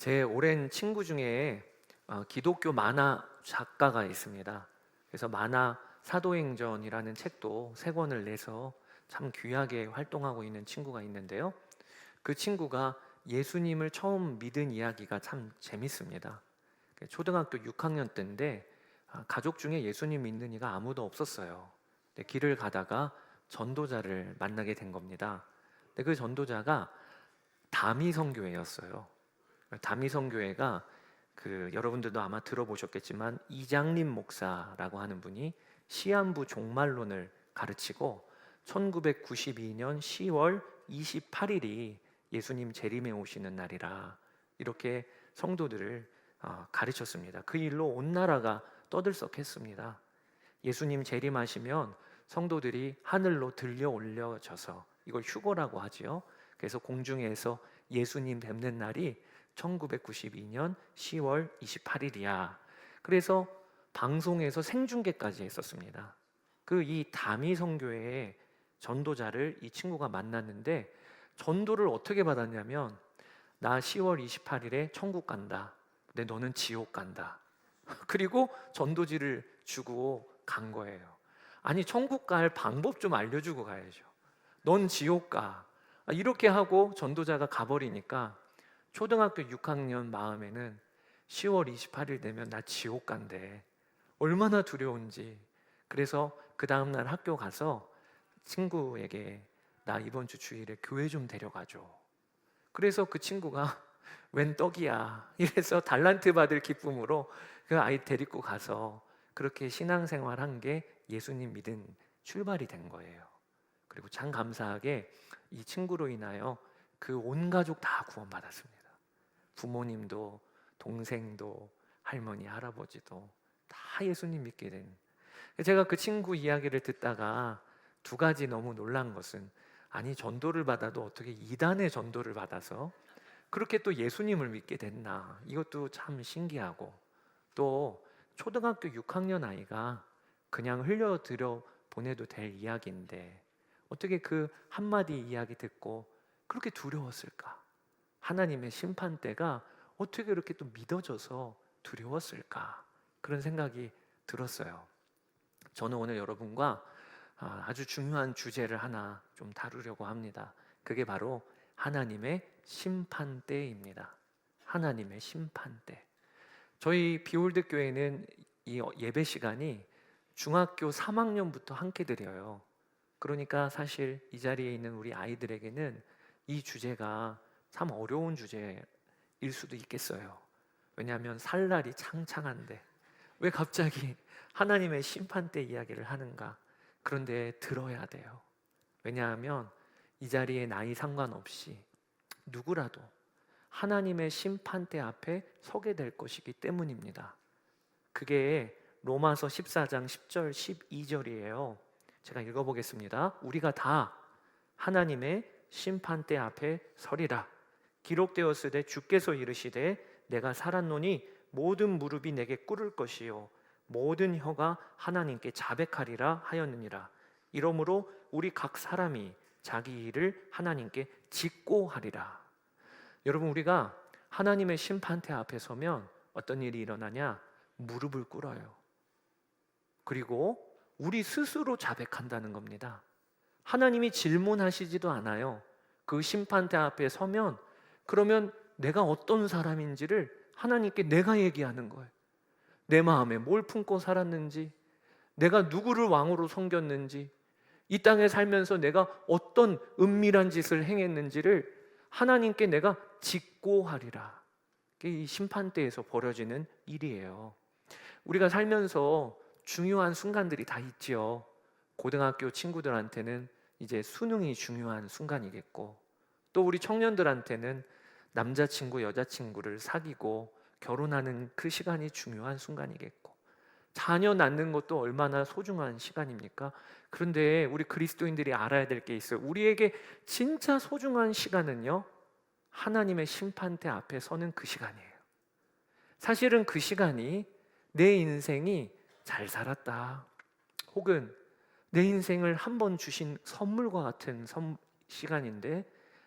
제 오랜 친구 중에 기독교 만화 작가가 있습니다. 그래서 만화 사도행전이라는 책도 세 권을 내서 참 귀하게 활동하고 있는 친구가 있는데요. 그 친구가 예수님을 처음 믿은 이야기가 참 재밌습니다. 초등학교 6학년 때인데 가족 중에 예수님 믿는 이가 아무도 없었어요. 근데 길을 가다가 전도자를 만나게 된 겁니다. 근데 그 전도자가 다미성교회였어요. 다미성교회가 여러분들도 아마 들어보셨겠지만 이장림 목사라고 하는 분이 시한부 종말론을 가르치고 1992년 10월 28일이 예수님 재림에 오시는 날이라 이렇게 성도들을 가르쳤습니다. 그 일로 온 나라가 떠들썩했습니다. 예수님 재림하시면 성도들이 하늘로 들려 올려져서 이걸 휴거라고 하지요. 그래서 공중에서 예수님 뵙는 날이 1992년 10월 28일이야. 그래서 방송에서 생중계까지 했었습니다. 이 다미성교회의 전도자를 이 친구가 만났는데 전도를 어떻게 받았냐면 나 10월 28일에 천국 간다. 근데 너는 지옥 간다. 그리고 전도지를 주고 간 거예요. 아니 천국 갈 방법 좀 알려주고 가야죠. 넌 지옥 가. 이렇게 하고 전도자가 가버리니까 초등학교 6학년 마음에는 10월 28일 되면 나 지옥 간대. 얼마나 두려운지. 그래서 그 다음날 학교 가서 친구에게 나 이번 주 주일에 교회 좀 데려가줘. 그래서 그 친구가 웬 떡이야. 이래서 달란트 받을 기쁨으로 그 아이 데리고 가서 그렇게 신앙생활 한 게 예수님 믿은 출발이 된 거예요. 그리고 참 감사하게 이 친구로 인하여 그 온 가족 다 구원받았습니다. 부모님도 동생도 할머니 할아버지도 다 예수님 믿게 된. 제가 그 친구 이야기를 듣다가 두 가지 너무 놀란 것은 아니 전도를 받아도 어떻게 이단의 전도를 받아서 그렇게 또 예수님을 믿게 됐나, 이것도 참 신기하고, 또 초등학교 6학년 아이가 그냥 흘려들여 보내도 될 이야기인데 어떻게 그 한마디 이야기 듣고 그렇게 두려웠을까? 하나님의 심판대가 어떻게 그렇게 또 믿어져서 두려웠을까? 그런 생각이 들었어요. 저는 오늘 여러분과 아주 중요한 주제를 하나 좀 다루려고 합니다. 그게 바로 하나님의 심판대입니다. 하나님의 심판대. 저희 비올드 교회는 이 예배 시간이 중학교 3학년부터 함께 드려요. 그러니까 사실 이 자리에 있는 우리 아이들에게는 이 주제가 참 어려운 주제일 수도 있겠어요. 왜냐하면 살 날이 창창한데 왜 갑자기 하나님의 심판대 이야기를 하는가? 그런데 들어야 돼요. 왜냐하면 이 자리에 나이 상관없이 누구라도 하나님의 심판대 앞에 서게 될 것이기 때문입니다. 그게 로마서 14장 10절 12절이에요. 제가 읽어보겠습니다. 우리가 다 하나님의 심판대 앞에 서리라. 기록되었으되 주께서 이르시되 내가 살았노니 모든 무릎이 내게 꿇을 것이요 모든 혀가 하나님께 자백하리라 하였느니라. 이러므로 우리 각 사람이 자기 일을 하나님께 직고하리라. 여러분, 우리가 하나님의 심판대 앞에 서면 어떤 일이 일어나냐? 무릎을 꿇어요. 그리고 우리 스스로 자백한다는 겁니다. 하나님이 질문하시지도 않아요. 그 심판대 앞에 서면 그러면 내가 어떤 사람인지를 하나님께 내가 얘기하는 거예요. 내 마음에 뭘 품고 살았는지, 내가 누구를 왕으로 섬겼는지, 이 땅에 살면서 내가 어떤 은밀한 짓을 행했는지를 하나님께 내가 직고하리라. 이게 이 심판대에서 벌어지는 일이에요. 우리가 살면서 중요한 순간들이 다 있지요. 고등학교 친구들한테는 이제 수능이 중요한 순간이겠고, 또 우리 청년들한테는 남자친구, 여자친구를 사귀고 결혼하는 그 시간이 중요한 순간이겠고, 자녀 낳는 것도 얼마나 소중한 시간입니까? 그런데 우리 그리스도인들이 알아야 될 게 있어요. 우리에게 진짜 소중한 시간은요, 하나님의 심판대 앞에 서는 그 시간이에요. 사실은 그 시간이 내 인생이 잘 살았다, 혹은 내 인생을 한 번 주신 선물과 같은 시간인데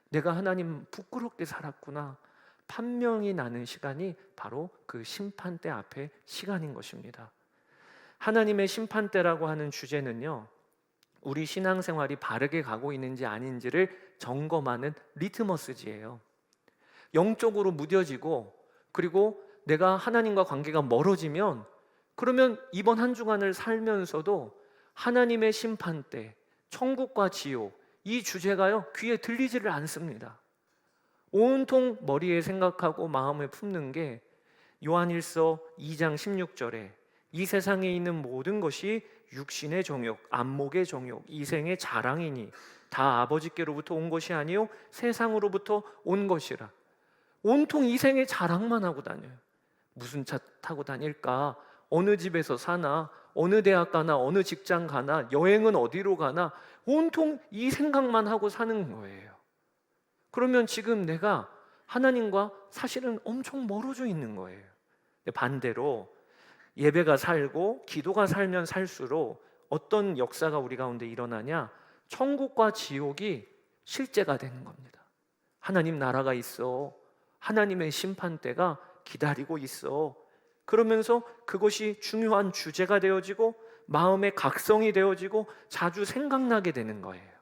내가 하나님 부끄럽게 살았구나, 판명이 나는 시간이 바로 그 심판대 앞의 시간인 것입니다. 하나님의 심판대라고 하는 주제는요, 우리 신앙생활이 바르게 가고 있는지 아닌지를 점검하는 리트머스지예요. 영적으로 무뎌지고, 그리고 내가 하나님과 관계가 멀어지면, 그러면 이번 한 주간을 살면서도 하나님의 심판대, 천국과 지옥, 이 주제가요 귀에 들리지를 않습니다. 온통 머리에 생각하고 마음에 품는 게 요한일서 2장 16절에 이 세상에 있는 모든 것이 육신의 정욕, 안목의 정욕, 이생의 자랑이니 다 아버지께로부터 온 것이 아니요 세상으로부터 온 것이라. 온통 이생의 자랑만 하고 다녀요. 무슨 차 타고 다닐까? 어느 집에서 사나? 어느 대학 가나? 어느 직장 가나? 여행은 어디로 가나? 온통 이 생각만 하고 사는 거예요. 그러면 지금 내가 하나님과 사실은 엄청 멀어져 있는 거예요. 반대로 예배가 살고 기도가 살면 살수록 어떤 역사가 우리 가운데 일어나냐? 천국과 지옥이 실제가 되는 겁니다. 하나님 나라가 있어. 하나님의 심판대가 기다리고 있어. 그러면서 그것이 중요한 주제가 되어지고 마음의 각성이 되어지고 자주 생각나게 되는 거예요.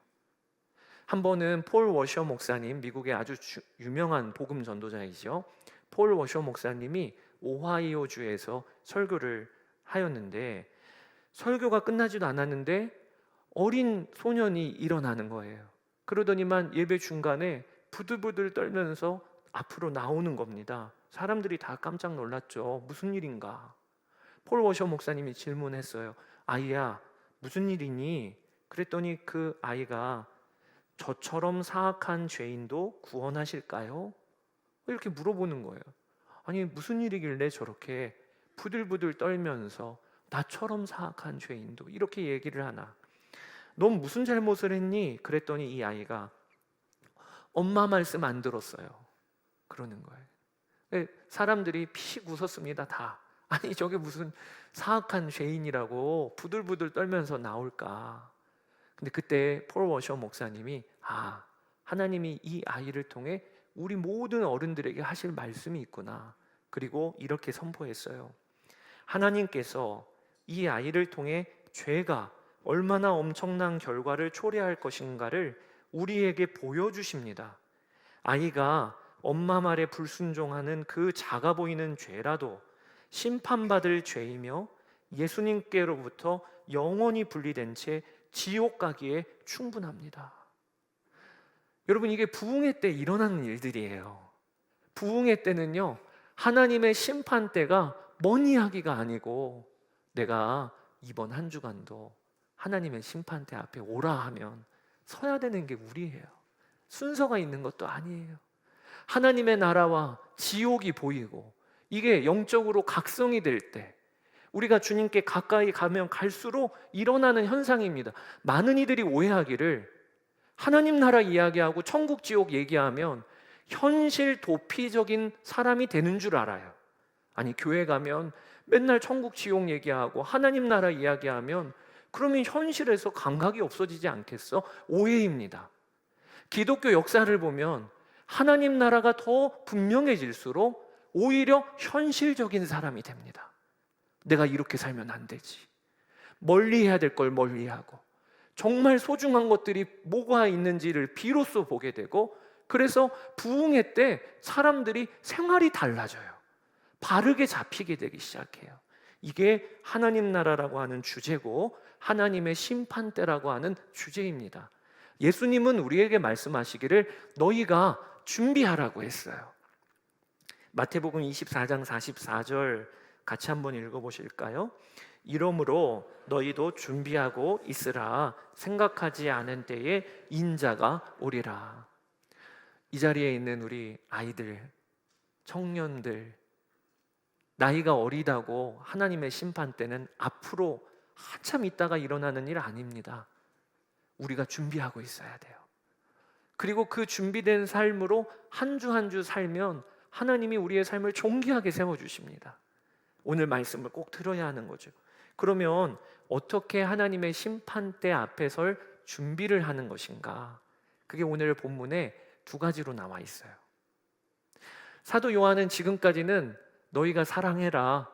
한 번은 폴 워셔 목사님, 미국의 아주 유명한 복음 전도자이죠. 폴 워셔 목사님이 오하이오주에서 설교를 하였는데, 설교가 끝나지도 않았는데 어린 소년이 일어나는 거예요. 그러더니만 예배 중간에 부들부들 떨면서 앞으로 나오는 겁니다. 사람들이 다 깜짝 놀랐죠. 무슨 일인가? 폴 워셔 목사님이 질문했어요. 아이야, 무슨 일이니? 그랬더니 그 아이가 저처럼 사악한 죄인도 구원하실까요? 이렇게 물어보는 거예요. 아니, 무슨 일이길래 저렇게 부들부들 떨면서 나처럼 사악한 죄인도 이렇게 얘기를 하나? 넌 무슨 잘못을 했니? 그랬더니 이 아이가 엄마 말씀 안 들었어요. 그러는 거예요. 사람들이 피식 웃었습니다. 다. 아니, 저게 무슨 사악한 죄인이라고 부들부들 떨면서 나올까? 근데 그때 폴 워셔 목사님이 하나님이 이 아이를 통해 우리 모든 어른들에게 하실 말씀이 있구나. 그리고 이렇게 선포했어요. 하나님께서 이 아이를 통해 죄가 얼마나 엄청난 결과를 초래할 것인가를 우리에게 보여주십니다. 아이가 엄마 말에 불순종하는 그 작아 보이는 죄라도 심판받을 죄이며 예수님께로부터 영원히 분리된 채 지옥 가기에 충분합니다. 여러분, 이게 부흥회 때 일어나는 일들이에요. 부흥회 때는요, 하나님의 심판 때가 먼 이야기가 아니고 내가 이번 한 주간도 하나님의 심판대 앞에 오라 하면 서야 되는 게 우리예요. 순서가 있는 것도 아니에요. 하나님의 나라와 지옥이 보이고 이게 영적으로 각성이 될 때 우리가 주님께 가까이 가면 갈수록 일어나는 현상입니다. 많은 이들이 오해하기를 하나님 나라 이야기하고 천국 지옥 얘기하면 현실 도피적인 사람이 되는 줄 알아요. 아니, 교회 가면 맨날 천국 지옥 얘기하고 하나님 나라 이야기하면 그러면 현실에서 감각이 없어지지 않겠어? 오해입니다. 기독교 역사를 보면 하나님 나라가 더 분명해질수록 오히려 현실적인 사람이 됩니다. 내가 이렇게 살면 안 되지. 멀리 해야 될 걸 멀리하고 정말 소중한 것들이 뭐가 있는지를 비로소 보게 되고, 그래서 부흥회 때 사람들이 생활이 달라져요. 바르게 잡히게 되기 시작해요. 이게 하나님 나라라고 하는 주제고 하나님의 심판대라고 하는 주제입니다. 예수님은 우리에게 말씀하시기를 너희가 준비하라고 했어요. 마태복음 24장 44절 같이 한번 읽어보실까요? 이러므로 너희도 준비하고 있으라. 생각하지 않은 때에 인자가 오리라. 이 자리에 있는 우리 아이들, 청년들, 나이가 어리다고 하나님의 심판 때는 앞으로 한참 있다가 일어나는 일 아닙니다. 우리가 준비하고 있어야 돼요. 그리고 그 준비된 삶으로 한 주 한 주 살면 하나님이 우리의 삶을 존귀하게 세워주십니다. 오늘 말씀을 꼭 들어야 하는 거죠. 그러면 어떻게 하나님의 심판대 앞에 설 준비를 하는 것인가? 그게 오늘 본문에 두 가지로 나와 있어요. 사도 요한은 지금까지는 너희가 사랑해라,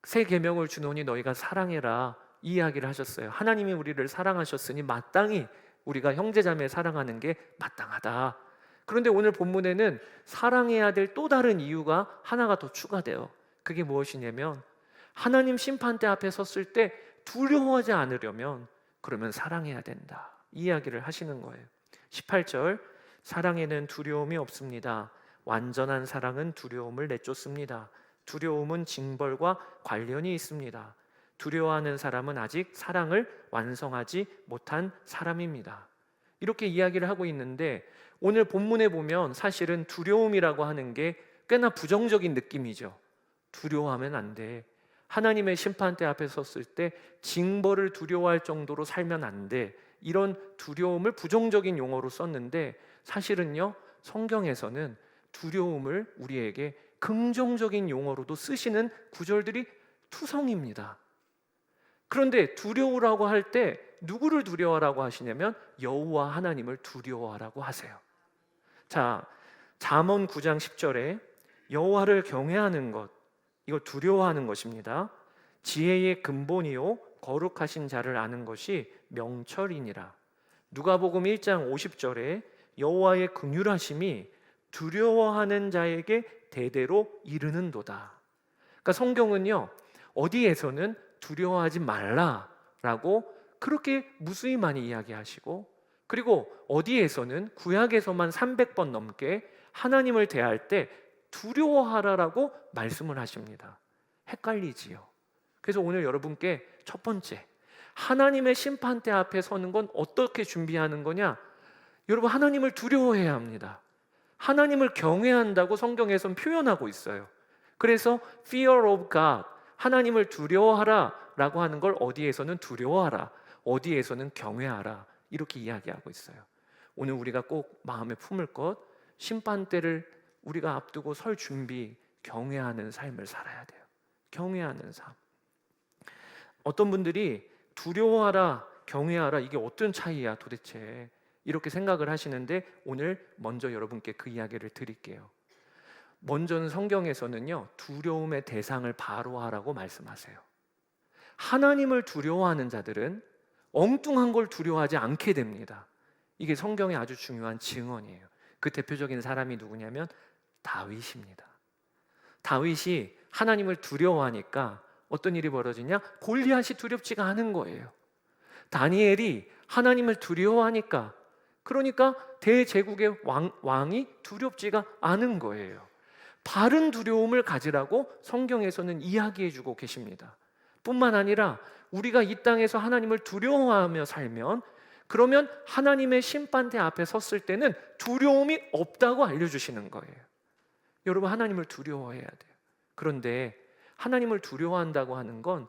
새 계명을 주노니 너희가 사랑해라 이 이야기를 하셨어요. 하나님이 우리를 사랑하셨으니 마땅히 우리가 형제자매 사랑하는 게 마땅하다. 그런데 오늘 본문에는 사랑해야 될 또 다른 이유가 하나가 더 추가돼요. 그게 무엇이냐면 하나님 심판대 앞에 섰을 때 두려워하지 않으려면 그러면 사랑해야 된다, 이 이야기를 하시는 거예요. 18절, 사랑에는 두려움이 없습니다. 완전한 사랑은 두려움을 내쫓습니다. 두려움은 징벌과 관련이 있습니다. 두려워하는 사람은 아직 사랑을 완성하지 못한 사람입니다. 이렇게 이야기를 하고 있는데 오늘 본문에 보면 사실은 두려움이라고 하는 게 꽤나 부정적인 느낌이죠. 두려워하면 안 돼. 하나님의 심판대 앞에 섰을 때 징벌을 두려워할 정도로 살면 안 돼. 이런 두려움을 부정적인 용어로 썼는데 사실은요, 성경에서는 두려움을 우리에게 긍정적인 용어로도 쓰시는 구절들이 투성입니다. 그런데 두려우라고 할 때 누구를 두려워하라고 하시냐면 여호와 하나님을 두려워하라고 하세요. 자, 잠언 9장 10절에 여호와를 경외하는 것, 이거 두려워하는 것입니다. 지혜의 근본이요 거룩하신 자를 아는 것이 명철이니라. 누가복음 1장 50절에 여호와의 긍휼하심이 두려워하는 자에게 대대로 이르는도다. 그러니까 성경은요, 어디에서는 두려워하지 말라라고 그렇게 무수히 많이 이야기하시고, 그리고 어디에서는 구약에서만 300번 넘게 하나님을 대할 때 두려워하라라고 말씀을 하십니다. 헷갈리지요. 그래서 오늘 여러분께 첫 번째, 하나님의 심판대 앞에 서는 건 어떻게 준비하는 거냐? 여러분, 하나님을 두려워해야 합니다. 하나님을 경외한다고 성경에선 표현하고 있어요. 그래서 fear of God, 하나님을 두려워하라 라고 하는 걸 어디에서는 두려워하라, 어디에서는 경외하라, 이렇게 이야기하고 있어요. 오늘 우리가 꼭 마음에 품을 것, 심판대를 우리가 앞두고 설 준비, 경외하는 삶을 살아야 돼요. 경외하는 삶. 어떤 분들이 두려워하라, 경외하라, 이게 어떤 차이야 도대체, 이렇게 생각을 하시는데 오늘 먼저 여러분께 그 이야기를 드릴게요. 먼저는 성경에서는요, 두려움의 대상을 바로 하라고 말씀하세요. 하나님을 두려워하는 자들은 엉뚱한 걸 두려워하지 않게 됩니다. 이게 성경의 아주 중요한 증언이에요. 그 대표적인 사람이 누구냐면 다윗입니다. 다윗이 하나님을 두려워하니까 어떤 일이 벌어지냐? 골리앗이 두렵지가 않은 거예요. 다니엘이 하나님을 두려워하니까, 그러니까 대제국의 왕이 두렵지가 않은 거예요. 바른 두려움을 가지라고 성경에서는 이야기해주고 계십니다. 뿐만 아니라 우리가 이 땅에서 하나님을 두려워하며 살면, 그러면 하나님의 심판대 앞에 섰을 때는 두려움이 없다고 알려주시는 거예요. 여러분, 하나님을 두려워해야 돼요. 그런데 하나님을 두려워한다고 하는 건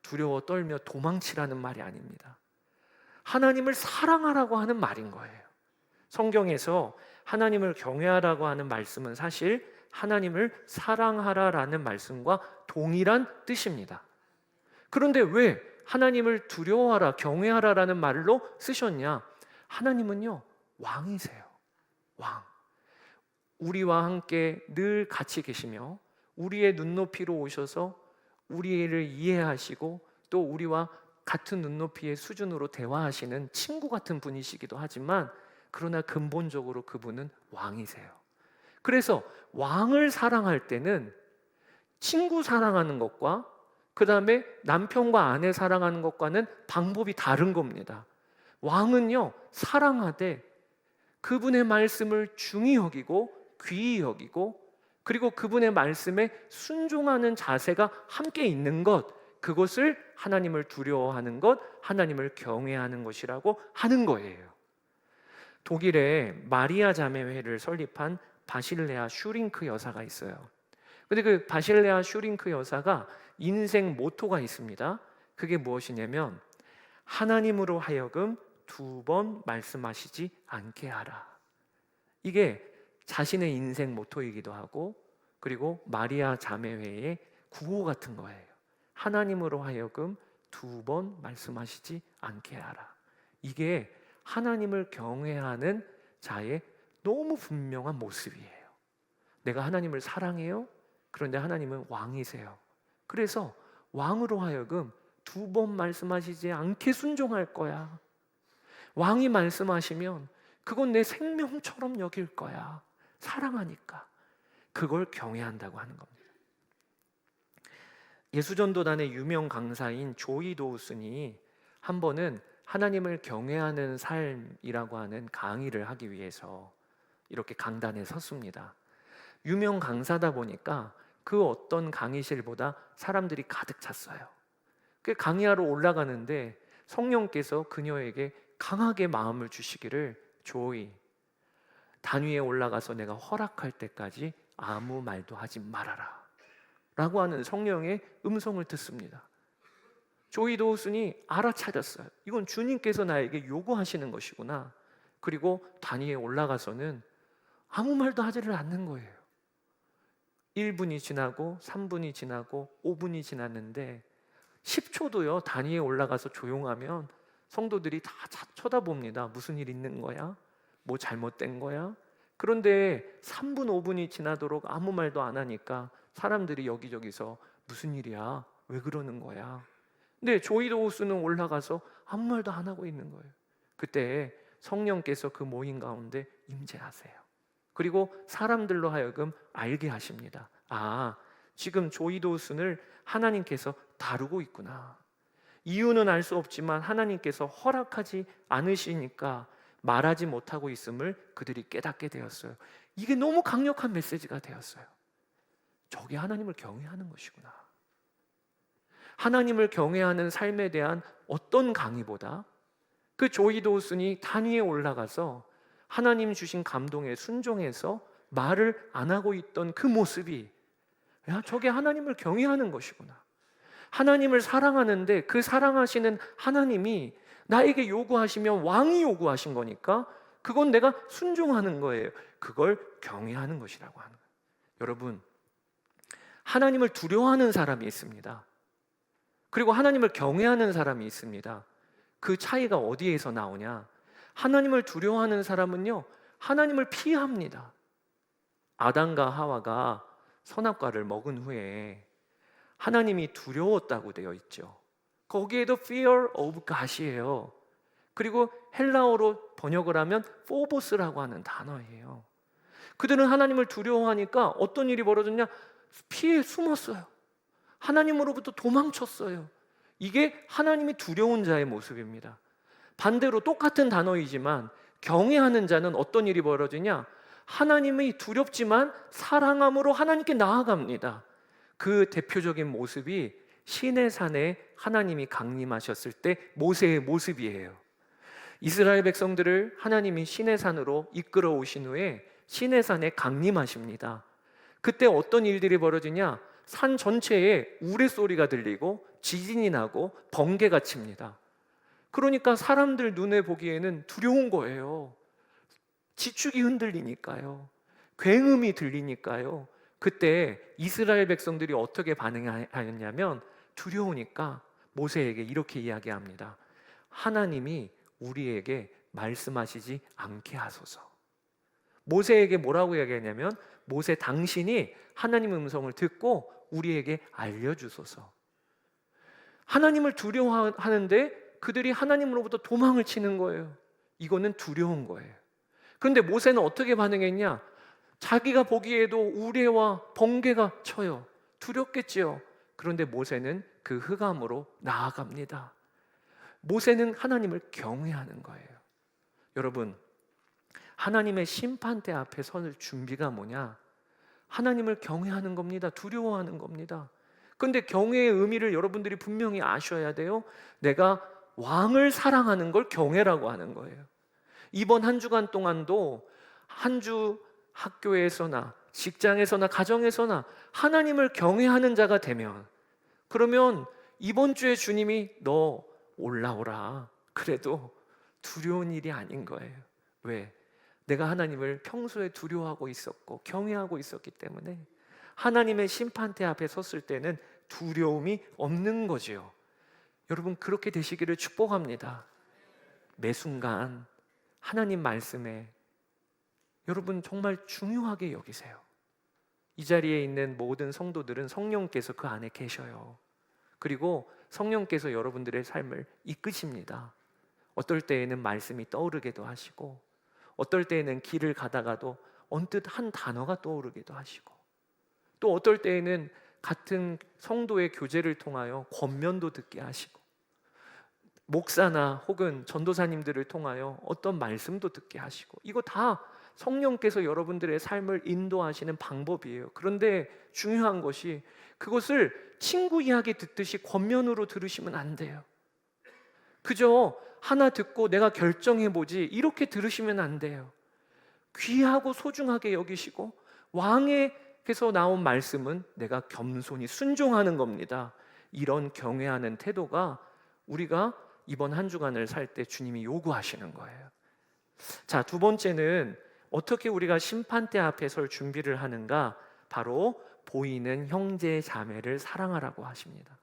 두려워 떨며 도망치라는 말이 아닙니다. 하나님을 사랑하라고 하는 말인 거예요. 성경에서 하나님을 경외하라고 하는 말씀은 사실 하나님을 사랑하라라는 말씀과 동일한 뜻입니다. 그런데 왜 하나님을 두려워하라, 경외하라라는 말로 쓰셨냐? 하나님은요, 왕이세요. 왕. 우리와 함께 늘 같이 계시며 우리의 눈높이로 오셔서 우리를 이해하시고 또 우리와 같은 눈높이의 수준으로 대화하시는 친구 같은 분이시기도 하지만, 그러나 근본적으로 그분은 왕이세요. 그래서 왕을 사랑할 때는 친구 사랑하는 것과 그 다음에 남편과 아내 사랑하는 것과는 방법이 다른 겁니다. 왕은요, 사랑하되 그분의 말씀을 중히 여기고 귀히 여기고, 그리고 그분의 말씀에 순종하는 자세가 함께 있는 것, 그것을 하나님을 두려워하는 것, 하나님을 경외하는 것이라고 하는 거예요. 독일에 마리아 자매회를 설립한 바실레아 슈링크 여사가 있어요. 근데 그 바실레아 슈링크 여사가 인생 모토가 있습니다. 그게 무엇이냐면 하나님으로 하여금 2번 말씀하시지 않게 하라. 이게 자신의 인생 모토이기도 하고, 그리고 마리아 자매회의 구호 같은 거예요. 하나님으로 하여금 2번 말씀하시지 않게 하라. 이게 하나님을 경외하는 자의 너무 분명한 모습이에요. 내가 하나님을 사랑해요? 그런데 하나님은 왕이세요. 그래서 왕으로 하여금 2번 말씀하시지 않게 순종할 거야. 왕이 말씀하시면 그건 내 생명처럼 여길 거야. 사랑하니까. 그걸 경외한다고 하는 겁니다. 예수전도단의 유명 강사인 조이 도우슨이 한 번은 하나님을 경외하는 삶이라고 하는 강의를 하기 위해서 이렇게 강단에 섰습니다. 유명 강사다 보니까 그 어떤 강의실보다 사람들이 가득 찼어요. 그 강의하러 올라가는데 성령께서 그녀에게 강하게 마음을 주시기를, 조이, 단위에 올라가서 내가 허락할 때까지 아무 말도 하지 말아라 라고 하는 성령의 음성을 듣습니다. 조이 도우슨이 알아차렸어요. 이건 주님께서 나에게 요구하시는 것이구나. 그리고 단위에 올라가서는 아무 말도 하지를 않는 거예요. 1분이 지나고 3분이 지나고 5분이 지났는데 10초도요 단위에 올라가서 조용하면 성도들이 다 쳐다봅니다. 무슨 일 있는 거야? 뭐 잘못된 거야? 그런데 3분 5분이 지나도록 아무 말도 안 하니까 사람들이 여기저기서 무슨 일이야? 왜 그러는 거야? 근데 조이 도우스는 올라가서 아무 말도 안 하고 있는 거예요. 그때 성령께서 그 모임 가운데 임재하세요. 그리고 사람들로 하여금 알게 하십니다. 아, 지금 조이 도우슨을 하나님께서 다루고 있구나. 이유는 알 수 없지만 하나님께서 허락하지 않으시니까 말하지 못하고 있음을 그들이 깨닫게 되었어요. 이게 너무 강력한 메시지가 되었어요. 저게 하나님을 경외하는 것이구나. 하나님을 경외하는 삶에 대한 어떤 강의보다 그 조이 도우슨이 단위에 올라가서 하나님 주신 감동에 순종해서 말을 안 하고 있던 그 모습이, 야, 저게 하나님을 경외하는 것이구나. 하나님을 사랑하는데 그 사랑하시는 하나님이 나에게 요구하시면 왕이 요구하신 거니까 그건 내가 순종하는 거예요. 그걸 경외하는 것이라고 하는 거예요. 여러분, 하나님을 두려워하는 사람이 있습니다. 그리고 하나님을 경외하는 사람이 있습니다. 그 차이가 어디에서 나오냐? 하나님을 두려워하는 사람은요, 하나님을 피합니다. 아담과 하와가 선악과를 먹은 후에 하나님이 두려웠다고 되어 있죠. 거기에도 fear of God이에요. 그리고 헬라어로 번역을 하면 포보스라고 하는 단어예요. 그들은 하나님을 두려워하니까 어떤 일이 벌어졌냐? 피해 숨었어요. 하나님으로부터 도망쳤어요. 이게 하나님이 두려운 자의 모습입니다. 반대로 똑같은 단어이지만 경외하는 자는 어떤 일이 벌어지냐? 하나님이 두렵지만 사랑함으로 하나님께 나아갑니다. 그 대표적인 모습이 시내산에 하나님이 강림하셨을 때 모세의 모습이에요. 이스라엘 백성들을 하나님이 시내산으로 이끌어 오신 후에 시내산에 강림하십니다. 그때 어떤 일들이 벌어지냐? 산 전체에 우레소리가 들리고 지진이 나고 번개가 칩니다. 그러니까 사람들 눈에 보기에는 두려운 거예요. 지축이 흔들리니까요. 굉음이 들리니까요. 그때 이스라엘 백성들이 어떻게 반응하였냐면 두려우니까 모세에게 이렇게 이야기합니다. 하나님이 우리에게 말씀하시지 않게 하소서. 모세에게 뭐라고 이야기하냐면, 모세, 당신이 하나님의 음성을 듣고 우리에게 알려주소서. 하나님을 두려워하는데 그들이 하나님으로부터 도망을 치는 거예요. 이거는 두려운 거예요. 그런데 모세는 어떻게 반응했냐? 자기가 보기에도 우레와 번개가 쳐요. 두렵겠지요. 그런데 모세는 그 흑암으로 나아갑니다. 모세는 하나님을 경외하는 거예요. 여러분, 하나님의 심판대 앞에 설 준비가 뭐냐? 하나님을 경외하는 겁니다. 두려워하는 겁니다. 그런데 경외의 의미를 여러분들이 분명히 아셔야 돼요. 내가 왕을 사랑하는 걸 경외라고 하는 거예요. 이번 한 주간 동안도 한 주 학교에서나 직장에서나 가정에서나 하나님을 경외하는 자가 되면, 그러면 이번 주에 주님이 너 올라오라 그래도 두려운 일이 아닌 거예요. 왜? 내가 하나님을 평소에 두려워하고 있었고 경외하고 있었기 때문에 하나님의 심판대 앞에 섰을 때는 두려움이 없는 거지요. 여러분, 그렇게 되시기를 축복합니다. 매 순간 하나님 말씀에 여러분 정말 중요하게 여기세요. 이 자리에 있는 모든 성도들은 성령께서 그 안에 계셔요. 그리고 성령께서 여러분들의 삶을 이끄십니다. 어떨 때에는 말씀이 떠오르기도 하시고, 어떨 때에는 길을 가다가도 언뜻 한 단어가 떠오르기도 하시고, 또 어떨 때에는 같은 성도의 교제를 통하여 권면도 듣게 하시고, 목사나 혹은 전도사님들을 통하여 어떤 말씀도 듣게 하시고, 이거 다 성령께서 여러분들의 삶을 인도하시는 방법이에요. 그런데 중요한 것이 그것을 친구 이야기 듣듯이 권면으로 들으시면 안 돼요. 그저 하나 듣고 내가 결정해보지 이렇게 들으시면 안 돼요. 귀하고 소중하게 여기시고 왕에게서 나온 말씀은 내가 겸손히 순종하는 겁니다. 이런 경외하는 태도가 우리가 이번 한 주간을 살 때 주님이 요구하시는 거예요. 자, 두 번째는 어떻게 우리가 심판대 앞에 설 준비를 하는가? 바로 보이는 형제 자매를 사랑하라고 하십니다.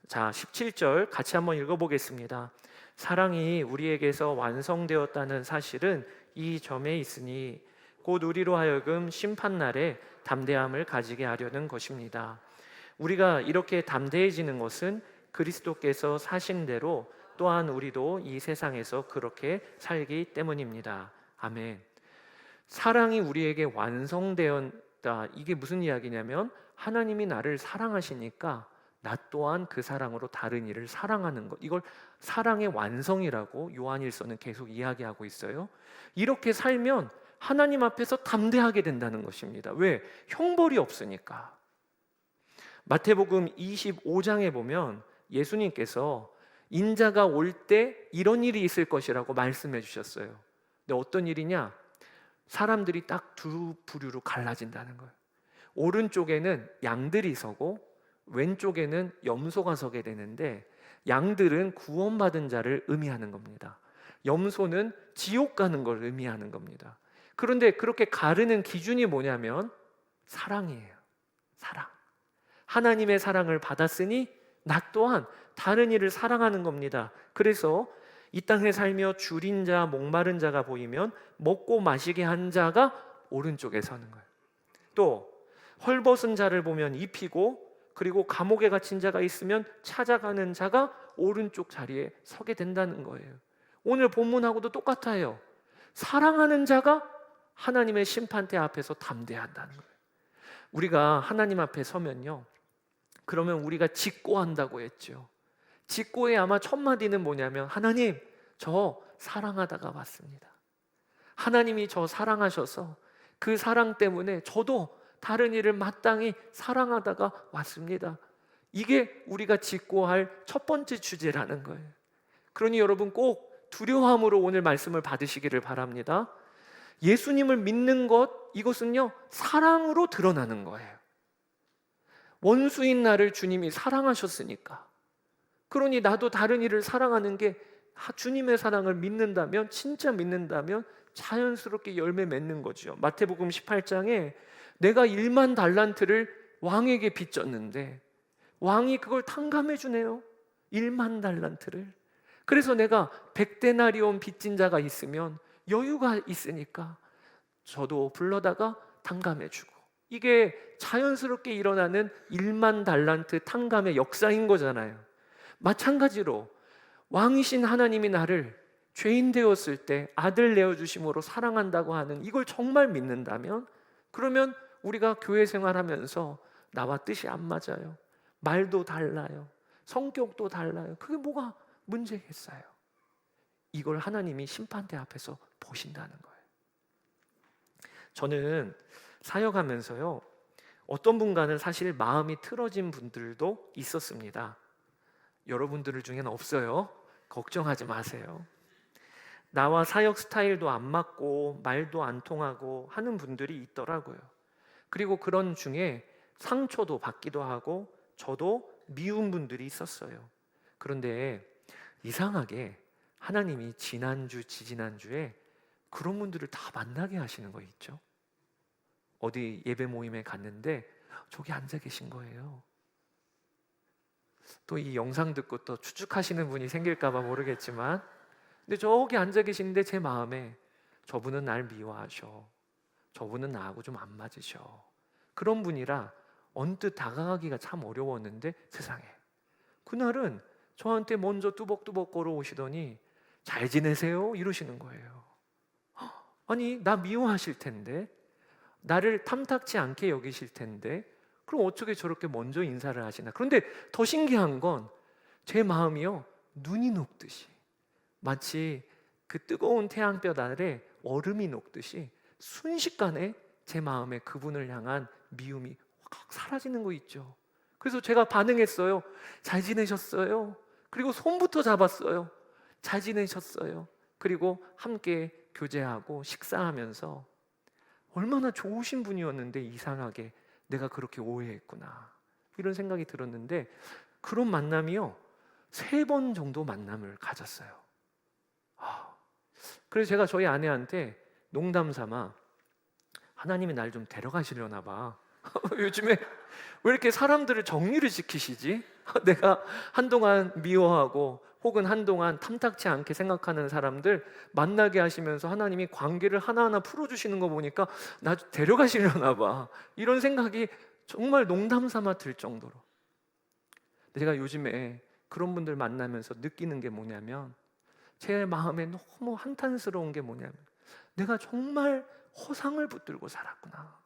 자, 17절 같이 한번 읽어보겠습니다. 사랑이 우리에게서 완성되었다는 사실은 이 점에 있으니 곧 우리로 하여금 심판날에 담대함을 가지게 하려는 것입니다. 우리가 이렇게 담대해지는 것은 그리스도께서 사신 대로 또한 우리도 이 세상에서 그렇게 살기 때문입니다. 아멘. 사랑이 우리에게 완성되었다. 이게 무슨 이야기냐면 하나님이 나를 사랑하시니까 나 또한 그 사랑으로 다른 이를 사랑하는 것, 이걸 사랑의 완성이라고 요한일서는 계속 이야기하고 있어요. 이렇게 살면 하나님 앞에서 담대하게 된다는 것입니다. 왜? 형벌이 없으니까. 마태복음 25장에 보면 예수님께서 인자가 올 때 이런 일이 있을 것이라고 말씀해 주셨어요. 근데 어떤 일이냐? 사람들이 딱 두 부류로 갈라진다는 거예요. 오른쪽에는 양들이 서고 왼쪽에는 염소가 서게 되는데, 양들은 구원받은 자를 의미하는 겁니다. 염소는 지옥 가는 걸 의미하는 겁니다. 그런데 그렇게 가르는 기준이 뭐냐면 사랑이에요. 사랑. 하나님의 사랑을 받았으니 나 또한 다른 이를 사랑하는 겁니다. 그래서 이 땅에 살며 줄인 자, 목마른 자가 보이면 먹고 마시게 한 자가 오른쪽에 서는 거예요. 또 헐벗은 자를 보면 입히고, 그리고 감옥에 갇힌 자가 있으면 찾아가는 자가 오른쪽 자리에 서게 된다는 거예요. 오늘 본문하고도 똑같아요. 사랑하는 자가 하나님의 심판대 앞에서 담대한다는 거예요. 우리가 하나님 앞에 서면요, 그러면 우리가 직고한다고 했죠. 직고의 아마 첫 마디는 뭐냐면 하나님, 저 사랑하다가 왔습니다. 하나님이 저 사랑하셔서 그 사랑 때문에 저도 다른 이를 마땅히 사랑하다가 왔습니다. 이게 우리가 직고할 첫 번째 주제라는 거예요. 그러니 여러분 꼭 두려움으로 오늘 말씀을 받으시기를 바랍니다. 예수님을 믿는 것, 이것은요 사랑으로 드러나는 거예요. 원수인 나를 주님이 사랑하셨으니까, 그러니 나도 다른 이를 사랑하는 게 주님의 사랑을 믿는다면, 진짜 믿는다면 자연스럽게 열매 맺는 거죠. 마태복음 18장에 내가 1만 달란트를 왕에게 빚졌는데 왕이 그걸 탕감해 주네요. 1만 달란트를. 그래서 내가 100데나리온 빚진 자가 있으면 여유가 있으니까 저도 불러다가 탕감해 주고, 이게 자연스럽게 일어나는 1만 달란트 탕감의 역사인 거잖아요. 마찬가지로 왕이신 하나님이 나를 죄인 되었을 때 아들 내어주심으로 사랑한다고 하는 이걸 정말 믿는다면, 그러면 우리가 교회 생활하면서 나와 뜻이 안 맞아요, 말도 달라요, 성격도 달라요, 그게 뭐가 문제겠어요? 이걸 하나님이 심판대 앞에서 보신다는 거예요. 저는 사역하면서요, 어떤 분과는 사실 마음이 틀어진 분들도 있었습니다. 여러분들 중에는 없어요. 걱정하지 마세요. 나와 사역 스타일도 안 맞고 말도 안 통하고 하는 분들이 있더라고요. 그리고 그런 중에 상처도 받기도 하고 저도 미운 분들이 있었어요. 그런데 이상하게 하나님이 지난주, 지지난주에 그런 분들을 다 만나게 하시는 거 있죠. 어디 예배 모임에 갔는데 저기 앉아 계신 거예요. 또 이 영상 듣고 또 추측하시는 분이 생길까 봐 모르겠지만, 근데 저기 앉아 계시는데 제 마음에 저분은 날 미워하셔, 저분은 나하고 좀 안 맞으셔, 그런 분이라 언뜻 다가가기가 참 어려웠는데 세상에 그날은 저한테 먼저 뚜벅뚜벅 걸어오시더니 잘 지내세요? 이러시는 거예요. 아니 나 미워하실 텐데, 나를 탐탁치 않게 여기실 텐데 그럼 어떻게 저렇게 먼저 인사를 하시나. 그런데 더 신기한 건 제 마음이요, 눈이 녹듯이, 마치 그 뜨거운 태양볕 아래 얼음이 녹듯이 순식간에 제 마음에 그분을 향한 미움이 확 사라지는 거 있죠. 그래서 제가 반응했어요. 잘 지내셨어요? 그리고 손부터 잡았어요. 잘 지내셨어요? 그리고 함께 교제하고 식사하면서 얼마나 좋으신 분이었는데 이상하게 내가 그렇게 오해했구나, 이런 생각이 들었는데, 그런 만남이요 3번 정도 만남을 가졌어요. 그래서 제가 저희 아내한테 농담 삼아 하나님이 날 좀 데려가시려나 봐. 요즘에 왜 이렇게 사람들을 정리를 시키시지? 내가 한동안 미워하고 혹은 한동안 탐탁치 않게 생각하는 사람들 만나게 하시면서 하나님이 관계를 하나하나 풀어주시는 거 보니까 나 데려가시려나 봐, 이런 생각이 정말 농담 삼아 들 정도로. 제가 요즘에 그런 분들 만나면서 느끼는 게 뭐냐면, 제 마음에 너무 한탄스러운 게 뭐냐면, 내가 정말 허상을 붙들고 살았구나.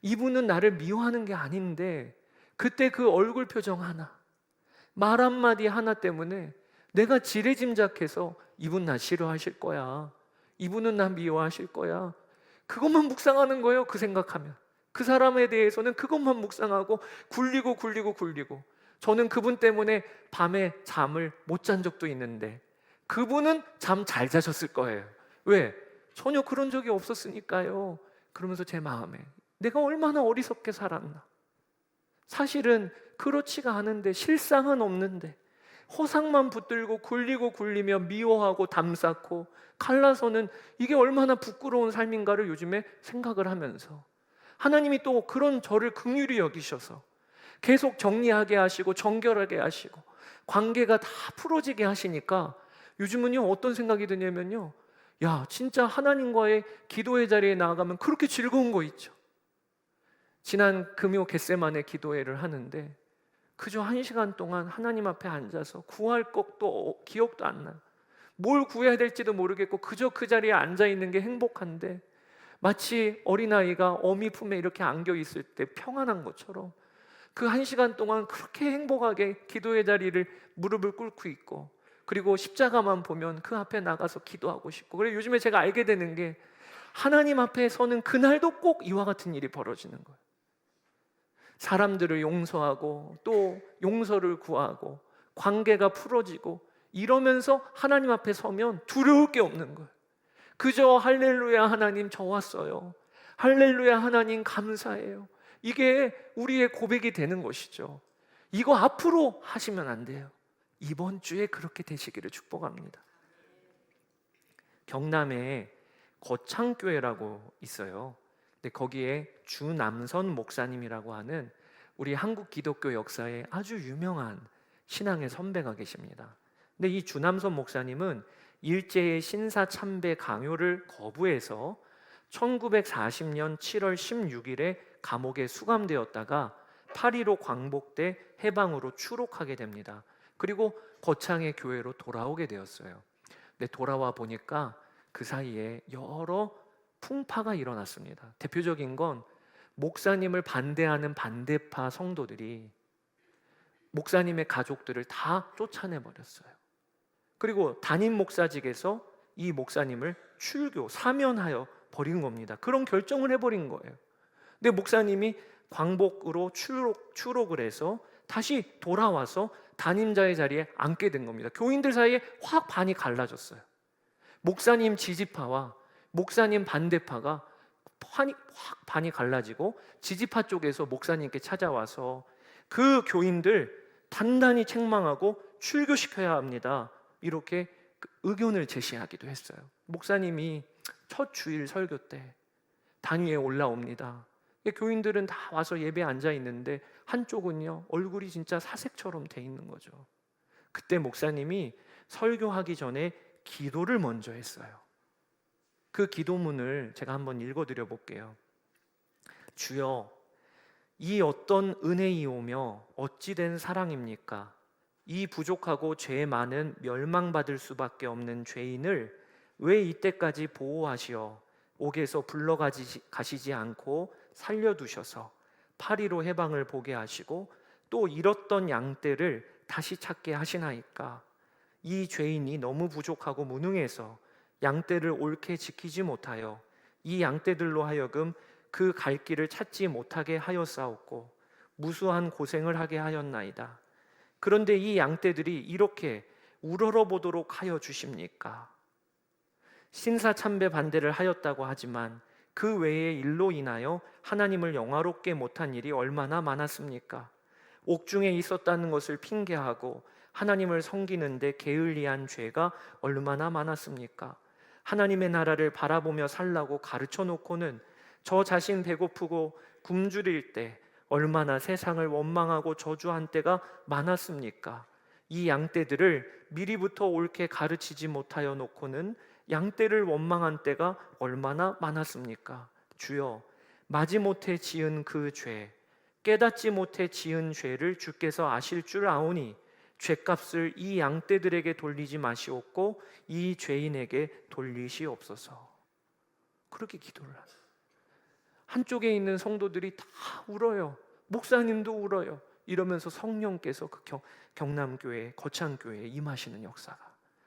이분은 나를 미워하는 게 아닌데 그때 그 얼굴 표정 하나, 말 한마디 하나 때문에 내가 지레짐작해서 이분 나 싫어하실 거야, 이분은 나 미워하실 거야, 그것만 묵상하는 거예요. 그 생각하면 그 사람에 대해서는 그것만 묵상하고 굴리고 저는 그분 때문에 밤에 잠을 못 잔 적도 있는데 그분은 잠 잘 자셨을 거예요. 왜? 전혀 그런 적이 없었으니까요. 그러면서 제 마음에 내가 얼마나 어리석게 살았나. 사실은 그렇지가 않은데, 실상은 없는데 허상만 붙들고 굴리며 미워하고 담쌓고 갈라서는 이게 얼마나 부끄러운 삶인가를 요즘에 생각을 하면서, 하나님이 또 그런 저를 긍휼히 여기셔서 계속 정리하게 하시고 정결하게 하시고 관계가 다 풀어지게 하시니까 요즘은요 어떤 생각이 드냐면요, 야 진짜 하나님과의 기도의 자리에 나아가면 그렇게 즐거운 거 있죠. 지난 금요 겟세마네 기도회를 하는데 그저 1시간 동안 하나님 앞에 앉아서 구할 것도 기억도 안 나요. 뭘 구해야 될지도 모르겠고 그저 그 자리에 앉아 있는 게 행복한데, 마치 어린아이가 어미 품에 이렇게 안겨 있을 때 평안한 것처럼 그 1시간 동안 그렇게 행복하게 기도의 자리를 무릎을 꿇고 있고, 그리고 십자가만 보면 그 앞에 나가서 기도하고 싶고. 그래서 요즘에 제가 알게 되는 게, 하나님 앞에 서는 그날도 꼭 이와 같은 일이 벌어지는 거예요. 사람들을 용서하고 또 용서를 구하고 관계가 풀어지고 이러면서 하나님 앞에 서면 두려울 게 없는 거예요. 그저 할렐루야 하나님 저 왔어요, 할렐루야 하나님 감사해요, 이게 우리의 고백이 되는 것이죠. 이거 앞으로 하시면 안 돼요. 이번 주에 그렇게 되시기를 축복합니다. 경남에 거창교회라고 있어요. 근데 거기에 주남선 목사님이라고 하는 우리 한국 기독교 역사에 아주 유명한 신앙의 선배가 계십니다. 근데 이 주남선 목사님은 일제의 신사 참배 강요를 거부해서 1940년 7월 16일에 감옥에 수감되었다가 8.15 광복대 해방으로 추록하게 됩니다. 그리고 거창의 교회로 돌아오게 되었어요. 근데 돌아와 보니까 그 사이에 여러 풍파가 일어났습니다. 대표적인 건 목사님을 반대하는 반대파 성도들이 목사님의 가족들을 다 쫓아내 버렸어요. 그리고 담임 목사직에서 이 목사님을 출교, 사면하여 버린 겁니다. 그런 결정을 해버린 거예요. 근데 목사님이 광복으로 추록을 해서 다시 돌아와서 담임자의 자리에 앉게 된 겁니다. 교인들 사이에 확 반이 갈라졌어요. 목사님 지지파와 목사님 반대파가 확 반이 갈라지고, 지지파 쪽에서 목사님께 찾아와서 그 교인들 단단히 책망하고 출교시켜야 합니다, 이렇게 의견을 제시하기도 했어요. 목사님이 첫 주일 설교 때 단위에 올라옵니다. 교인들은 다 와서 예배에 앉아 있는데 한쪽은요 얼굴이 진짜 사색처럼 돼 있는 거죠. 그때 목사님이 설교하기 전에 기도를 먼저 했어요. 그 기도문을 제가 한번 읽어드려 볼게요. 주여, 이 어떤 은혜이오며 어찌된 사랑입니까? 이 부족하고 죄 많은 멸망받을 수밖에 없는 죄인을 왜 이때까지 보호하시어 옥에서 불러가시지 않고 살려두셔서 파리로 해방을 보게 하시고 또 잃었던 양떼를 다시 찾게 하시나이까? 이 죄인이 너무 부족하고 무능해서 양떼를 옳게 지키지 못하여 이 양떼들로 하여금 그 갈 길을 찾지 못하게 하였사옵고 무수한 고생을 하게 하였나이다. 그런데 이 양떼들이 이렇게 우러러보도록 하여 주십니까? 신사참배 반대를 하였다고 하지만 그 외의 일로 인하여 하나님을 영화롭게 못한 일이 얼마나 많았습니까? 옥중에 있었다는 것을 핑계하고 하나님을 섬기는데 게을리한 죄가 얼마나 많았습니까? 하나님의 나라를 바라보며 살라고 가르쳐 놓고는 저 자신 배고프고 굶주릴 때 얼마나 세상을 원망하고 저주한 때가 많았습니까? 이 양떼들을 미리부터 옳게 가르치지 못하여 놓고는 양떼를 원망한 때가 얼마나 많았습니까? 주여, 마지못해 지은 그 죄, 깨닫지 못해 지은 죄를 주께서 아실 줄 아오니 죄값을 이 양떼들에게 돌리지 마시옵고 이 죄인에게 돌리시옵소서. 그렇게 기도를 하세요. 한쪽에 있는 성도들이 다 울어요. 목사님도 울어요. 이러면서 성령께서 그 경남교회, 거창교회에 임하시는 역사가,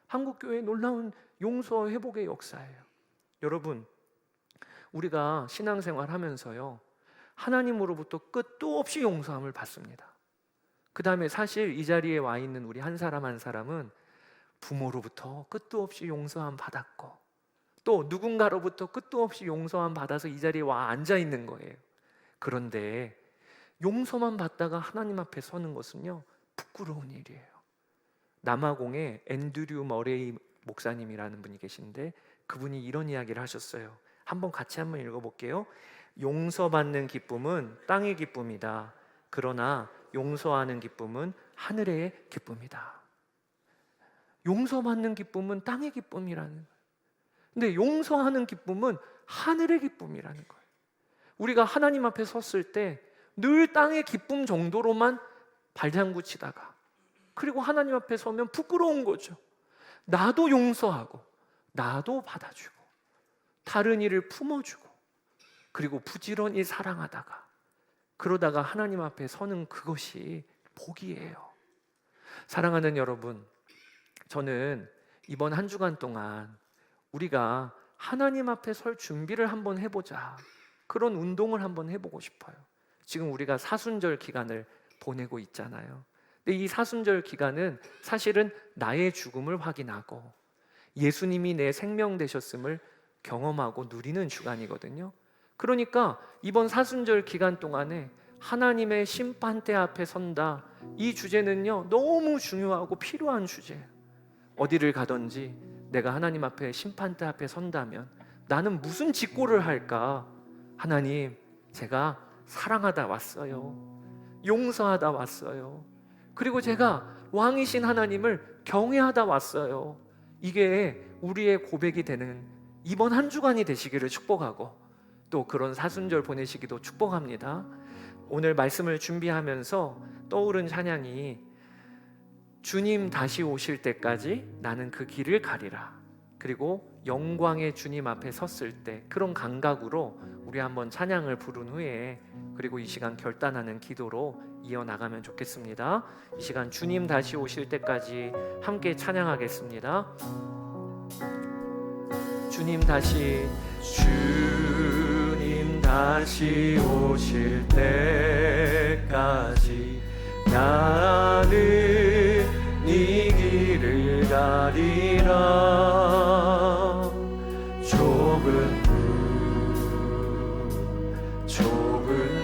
한국교회의 놀라운 용서 회복의 역사예요. 여러분, 우리가 신앙생활 하면서요, 하나님으로부터 끝도 없이 용서함을 받습니다. 그 다음에 사실 이 자리에 와 있는 우리 한 사람 한 사람은 부모로부터 끝도 없이 용서함 받았고 또 누군가로부터 끝도 없이 용서함 받아서 이 자리에 와 앉아 있는 거예요. 그런데 용서만 받다가 하나님 앞에 서는 것은요, 부끄러운 일이에요. 남아공에 앤드류 머레이 목사님이라는 분이 계신데 그분이 이런 이야기를 하셨어요. 한번 같이 한번 읽어볼게요. 용서받는 기쁨은 땅의 기쁨이다. 그러나 용서하는 기쁨은 하늘의 기쁨이다. 용서받는 기쁨은 땅의 기쁨이라는 거예요. 근데 용서하는 기쁨은 하늘의 기쁨이라는 거예요. 우리가 하나님 앞에 섰을 때 늘 땅의 기쁨 정도로만 발장구 치다가, 그리고 하나님 앞에 서면 부끄러운 거죠. 나도 용서하고 나도 받아주고 다른 이를 품어주고 그리고 부지런히 사랑하다가 그러다가 하나님 앞에 서는 그것이 복이에요. 사랑하는 여러분, 저는 이번 한 주간 동안 우리가 하나님 앞에 설 준비를 한번 해보자, 그런 운동을 한번 해보고 싶어요. 지금 우리가 사순절 기간을 보내고 있잖아요. 근데 이 사순절 기간은 사실은 나의 죽음을 확인하고 예수님이 내 생명 되셨음을 경험하고 누리는 주간이거든요. 그러니까 이번 사순절 기간 동안에 하나님의 심판대 앞에 선다, 이 주제는요 너무 중요하고 필요한 주제예요. 어디를 가든지 내가 하나님 앞에 심판대 앞에 선다면 나는 무슨 직고를 할까? 하나님, 제가 사랑하다 왔어요. 용서하다 왔어요. 그리고 제가 왕이신 하나님을 경외하다 왔어요. 이게 우리의 고백이 되는 이번 한 주간이 되시기를 축복하고 또 그런 사순절 보내시기도 축복합니다. 오늘 말씀을 준비하면서 떠오른 찬양이 주님 다시 오실 때까지 나는 그 길을 가리라. 그리고 영광의 주님 앞에 섰을 때 그런 감각으로 우리 한번 찬양을 부른 후에 그리고 이 시간 결단하는 기도로 이어나가면 좋겠습니다. 이 시간 주님 다시 오실 때까지 함께 찬양하겠습니다. 주님 다시 오실 때까지 나는 네 길을 가리라. 좁은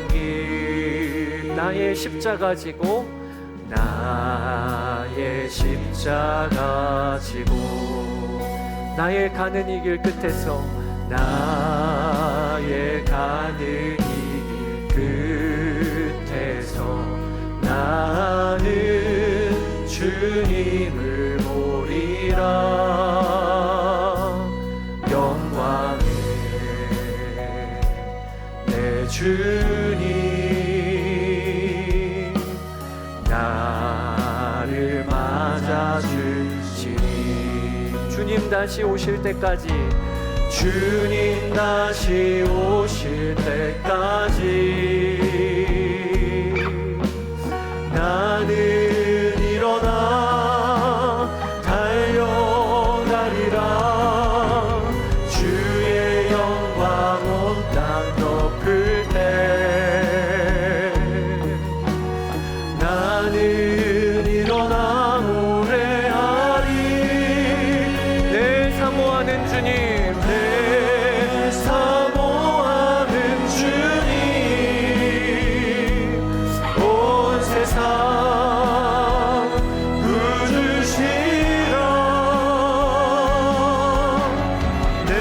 길 나의 십자가 지고 나의 가는 이 길 끝에서 나의 가는 이 길 끝에서 나는 주님을 보리라. 영광에 내 주님 나를 맞아주시니 주님 다시 오실 때까지 주님 다시 오실 때까지 나는 일어나 달려가리라 주의 영광 온 땅 덮을 때 나는 일어나 노래하리 내 사모하는 주님 내 사모하는 주님 온 세상 구주시라 내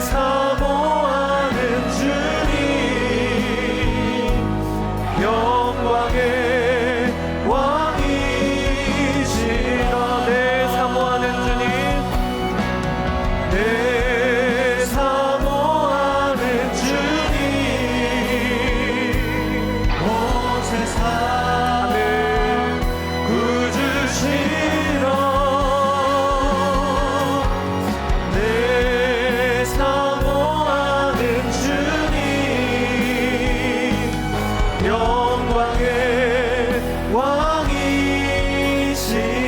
사모하는 주님 영광의 왕이시라 내 사모하는 주님 내 사모하는 주님 온 세상을 구주시라 내 사모하는 주님 영광의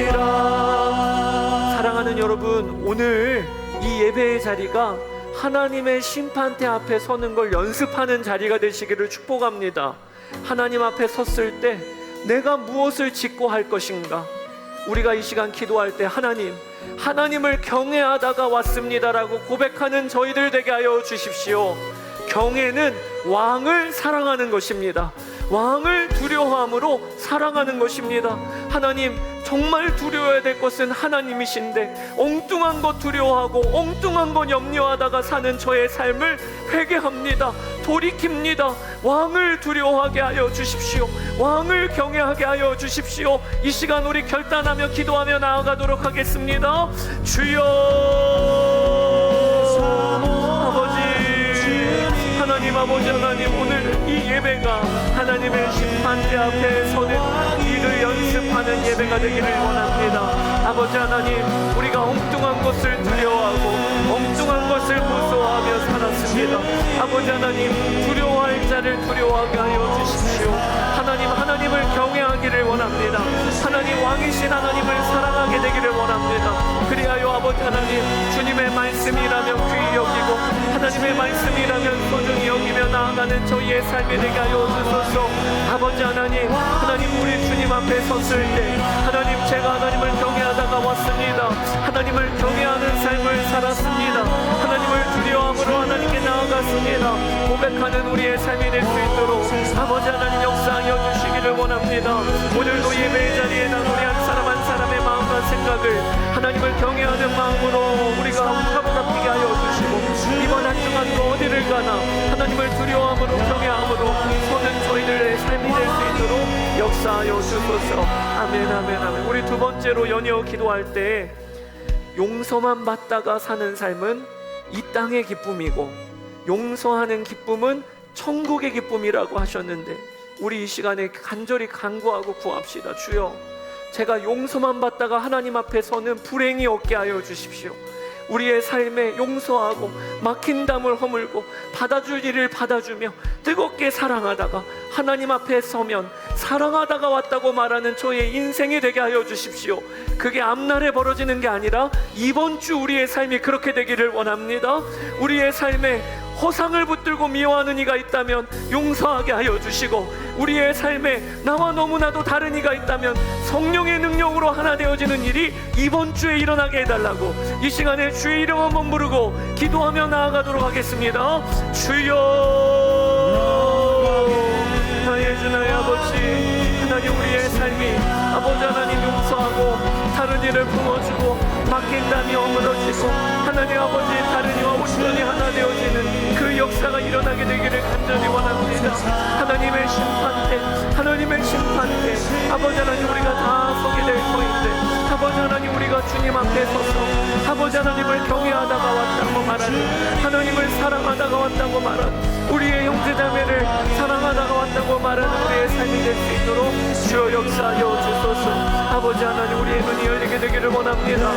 왕이시라 사랑하는 여러분 오늘 이 예배의 자리가 하나님의 심판대 앞에 서는 걸 연습하는 자리가 되시기를 축복합니다. 하나님 앞에 섰을 때 내가 무엇을 짓고 할 것인가 우리가 이 시간 기도할 때 하나님을 경외하다가 왔습니다라고 고백하는 저희들 되게 하여 주십시오. 경외는 왕을 사랑하는 것입니다. 왕을 두려워함으로 사랑하는 것입니다. 하나님 정말 두려워야 될 것은 하나님이신데 엉뚱한 것 두려워하고 엉뚱한 것 염려하다가 사는 저의 삶을 회개합니다. 돌이킵니다. 왕을 두려워하게 하여 주십시오. 왕을 경외하게 하여 주십시오. 이 시간 우리 결단하며 기도하며 나아가도록 하겠습니다. 주여 하나님 아버지 하나님 오늘 이 예배가 하나님의 심판대 앞에 서는 이를 연습하는 예배가 되기를 원합니다. 아버지 하나님 우리가 엉뚱한 것을 두려워하고 엉뚱한 것을 무서워하며 살았습니다. 아버지 하나님 두려워할 자를 두려워하게 하여 주십시오. 하나님을 경외하기를 원합니다. 하나님 왕이신 하나님을 사랑하게 되기를 원합니다. 그리하여 아버지 하나님 주님의 말씀이라면 귀히 여기고 하나님의 말씀이라면 소중히 여기며 나아가는 저희의 삶이 되게 하여 주소서. 아버지 하나님 우리 주님 앞에 섰을 때 하나님 제가 하나님을 경외하다가 왔습니다. 하나님을 경외하는 삶을 살았습니다. 하나님을 두려워함으로 하나님께 나아갔습니다. 고백하는 우리의 삶이 될 수 있도록 아버지 하나님 역사하여 주시기를 원합니다. 오늘도 예배의 자리에 난 우리 한 사람 한 사람의 마음과 생각을 하나님을 경외하는 마음으로 우리가 사로잡히게 하여 주시고 이번 한 주간도 어디를 가나 하나님을 두려워함으로 경외함으로 서는 저희들의 삶이 될 수 있도록 역사하여 주소서. 아멘 아멘 아멘. 우리 두 번째로 연이어 기도할 때 용서만 받다가 사는 삶은 이 땅의 기쁨이고 용서하는 기쁨은 천국의 기쁨이라고 하셨는데 우리 이 시간에 간절히 간구하고 구합시다. 주여 제가 용서만 받다가 하나님 앞에 서는 불행이 없게 하여 주십시오. 우리의 삶에 용서하고 막힌 담을 허물고 받아줄 일을 받아주며 뜨겁게 사랑하다가 하나님 앞에 서면 사랑하다가 왔다고 말하는 저의 인생이 되게 하여 주십시오. 그게 앞날에 벌어지는 게 아니라 이번 주 우리의 삶이 그렇게 되기를 원합니다. 우리의 삶에 허상을 붙들고 미워하는 이가 있다면 용서하게 하여 주시고 우리의 삶에 나와 너무나도 다른 이가 있다면 성령의 능력으로 하나 되어지는 일이 이번 주에 일어나게 해달라고 이 시간에 주의 이름 한번 부르고 기도하며 나아가도록 하겠습니다. 주여 나의 주 나의 아버지 하나님 우리의 삶이 아버지 하나님 용서하고 다른 이를 품어주고 막힌 담이 어물어지고 하나님 아버지 다른 이와 온전히 하나 되어지는 그 역사가 일어나게 되기를 간절히 원합니다. 하나님의 심판대 아버지 하나님, 우리가 다 서게 될 터인데 아버지 하나님, 우리가 주님 앞에 서서 아버지 하나님을 경외하다가 왔다고 말하는, 하나님을 사랑하다가 왔다고 말하는, 우리의 형제자매를 사랑하다가 왔다고 말하는 우리의 삶이 될 수 있도록 주여 역사하여 주소서. 아버지 하나님, 우리의 눈이 열리게 되기를 원합니다.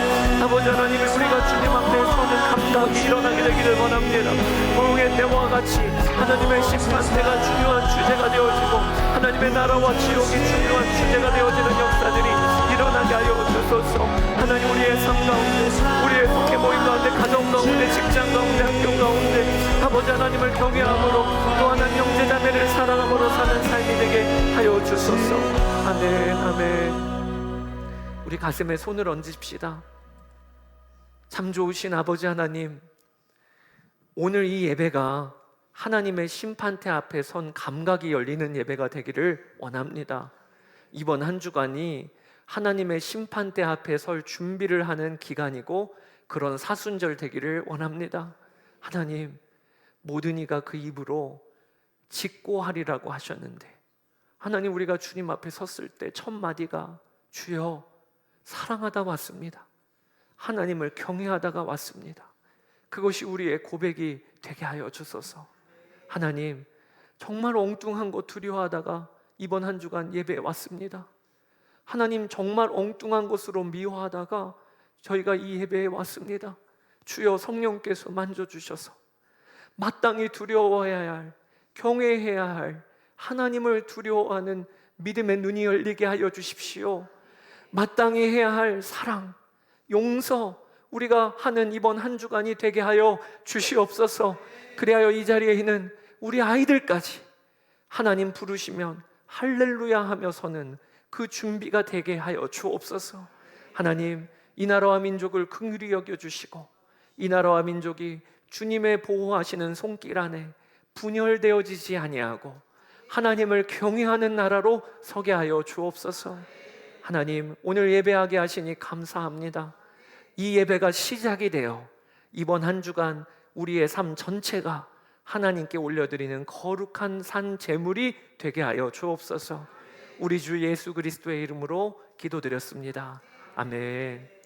아버지 하나님, 우리가 주님 앞에 서는 감각이 일어나게 되기를 원합니다. 고용의 때와 같이 하나님의 심판대가 중요한 주제가 되어지고 하나님의 나라와 지옥이 중요한 주제가 되어지는 역사들이 일어나게 하여 주소서. 하나님, 우리의 삶 가운데, 우리의 속해 모임 가운데, 가정 가운데, 직장 가운데, 학교 가운데 아버지 하나님을 경외함으로 또 하나님 형제자매를 사랑함으로 사는 삶이 되게 하여 주소서. 아멘, 아멘. 우리 가슴에 손을 얹읍시다. 참 좋으신 아버지 하나님, 오늘 이 예배가 하나님의 심판대 앞에 선 감각이 열리는 예배가 되기를 원합니다. 이번 한 주간이 하나님의 심판대 앞에 설 준비를 하는 기간이고 그런 사순절 되기를 원합니다. 하나님, 모든 이가 그 입으로 직고하리라고 하셨는데 하나님, 우리가 주님 앞에 섰을 때 첫 마디가 주여 사랑하다 왔습니다. 하나님을 경외하다가 왔습니다. 그것이 우리의 고백이 되게 하여 주소서. 하나님, 정말 엉뚱한 거 두려워하다가 이번 한 주간 예배에 왔습니다. 하나님, 정말 엉뚱한 것으로 미워하다가 저희가 이 예배에 왔습니다. 주여 성령께서 만져주셔서 마땅히 두려워해야 할, 경외해야 할 하나님을 두려워하는 믿음의 눈이 열리게 하여 주십시오. 마땅히 해야 할 사랑, 용서, 우리가 하는 이번 한 주간이 되게 하여 주시옵소서. 그리하여 이 자리에 있는 우리 아이들까지 하나님 부르시면 할렐루야 하며 서는 그 준비가 되게 하여 주옵소서. 하나님, 이 나라와 민족을 긍휼히 여겨주시고 이 나라와 민족이 주님의 보호하시는 손길 안에 분열되어지지 아니하고 하나님을 경외하는 나라로 서게 하여 주옵소서. 하나님, 오늘 예배하게 하시니 감사합니다. 이 예배가 시작이 되어 이번 한 주간 우리의 삶 전체가 하나님께 올려드리는 거룩한 산 제물이 되게 하여 주옵소서. 우리 주 예수 그리스도의 이름으로 기도드렸습니다. 아멘.